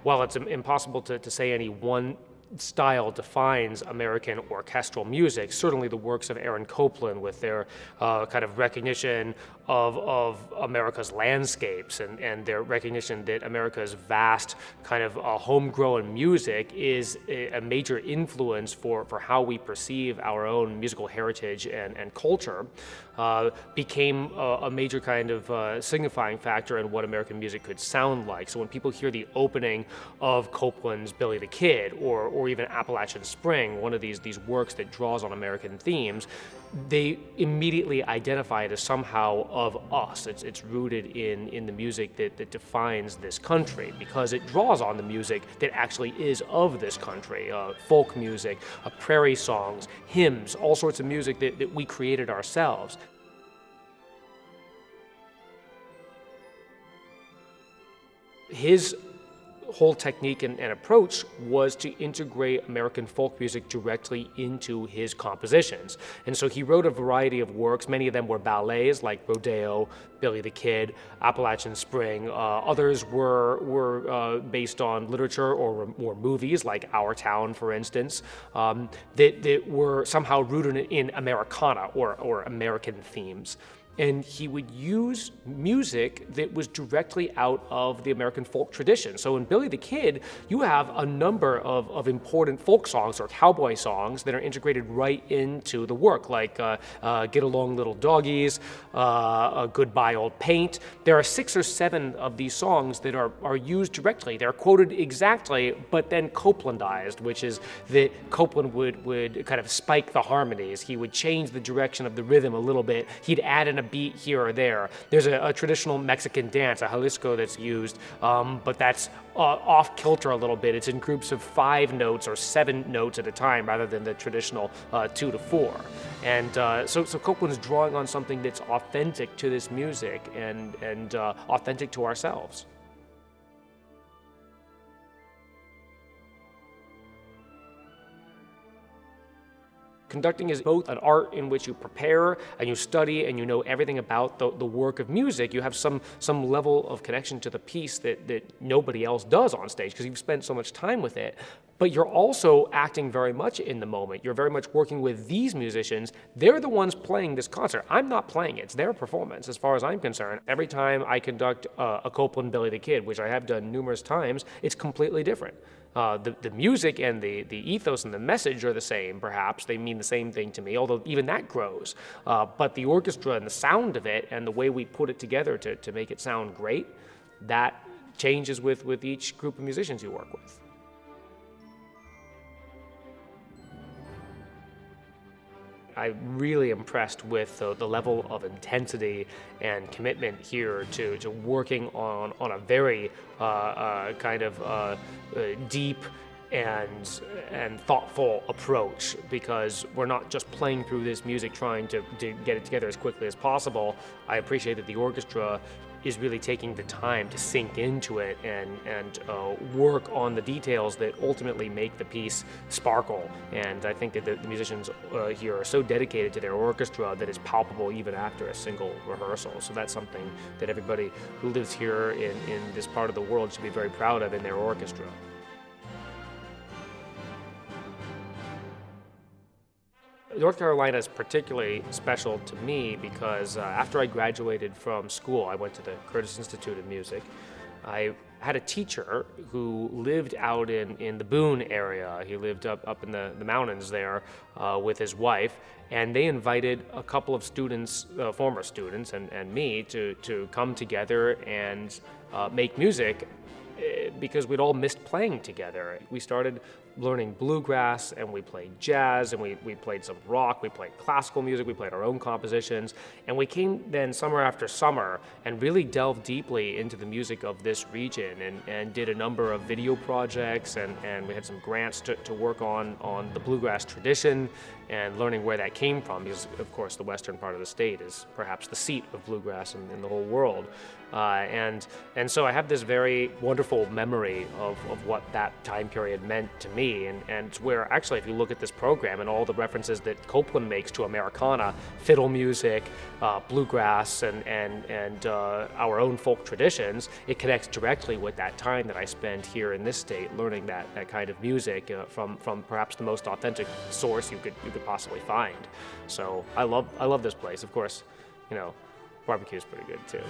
while it's impossible to say any one style defines American orchestral music, certainly the works of Aaron Copland with their kind of recognition of America's landscapes and their recognition that America's vast kind of homegrown music is a major influence for how we perceive our own musical heritage and culture, became a major kind of signifying factor in what American music could sound like. So when people hear the opening of Copland's Billy the Kid or even Appalachian Spring, one of these works that draws on American themes, they immediately identify it as somehow of us. It's rooted in the music that defines this country, because it draws on the music that actually is of this country, folk music, prairie songs, hymns, all sorts of music that we created ourselves. His whole technique and approach was to integrate American folk music directly into his compositions. And so he wrote a variety of works. Many of them were ballets like Rodeo, Billy the Kid, Appalachian Spring. Others were based on literature or movies like Our Town, for instance, that were somehow rooted in Americana or American themes. And he would use music that was directly out of the American folk tradition. So in Billy the Kid, you have a number of important folk songs or cowboy songs that are integrated right into the work, like Get Along Little Doggies, Goodbye Old Paint. There are 6 or 7 of these songs that are used directly. They're quoted exactly, but then Coplandized, which is that Copland would kind of spike the harmonies. He would change the direction of the rhythm a little bit. He'd add in a beat here or there. There's a traditional Mexican dance, a Jalisco, that's used, but that's off kilter a little bit. It's in groups of 5 notes or 7 notes at a time rather than the traditional 2 to 4. And so Copland's drawing on something that's authentic to this music and authentic to ourselves. Conducting is both an art in which you prepare and you study and you know everything about the work of music. You have some level of connection to the piece that nobody else does on stage because you've spent so much time with it. But you're also acting very much in the moment. You're very much working with these musicians. They're the ones playing this concert. I'm not playing it. It's their performance as far as I'm concerned. Every time I conduct a Copland Billy the Kid, which I have done numerous times, it's completely different. The music and the ethos and the message are the same, perhaps. They mean the same thing to me, although even that grows. But the orchestra and the sound of it and the way we put it together to make it sound great, that changes with each group of musicians you work with. I'm really impressed with the level of intensity and commitment here to working on a very kind of deep and thoughtful approach, because we're not just playing through this music trying to get it together as quickly as possible. I appreciate that the orchestra is really taking the time to sink into it and work on the details that ultimately make the piece sparkle. And I think that the musicians here are so dedicated to their orchestra that it's palpable even after a single rehearsal. So that's something that everybody who lives here in this part of the world should be very proud of in their orchestra. North Carolina is particularly special to me because after I graduated from school, I went to the Curtis Institute of Music. I had a teacher who lived out in the Boone area. He lived up in the mountains there with his wife, and they invited a couple of students, former students, and me to come together and make music because we'd all missed playing together. We started learning bluegrass, and we played jazz, and we played some rock, we played classical music, we played our own compositions, and we came then summer after summer and really delved deeply into the music of this region and did a number of video projects, and we had some grants to work on the bluegrass tradition and learning where that came from, because of course the western part of the state is perhaps the seat of bluegrass in the whole world. And so I have this very wonderful memory of what that time period meant to me. And it's where, actually, if you look at this program and all the references that Copland makes to Americana, fiddle music, bluegrass, and our own folk traditions, it connects directly with that time that I spent here in this state learning that kind of music from perhaps the most authentic source you could possibly find. So I love this place. Of course, barbecue's pretty good too.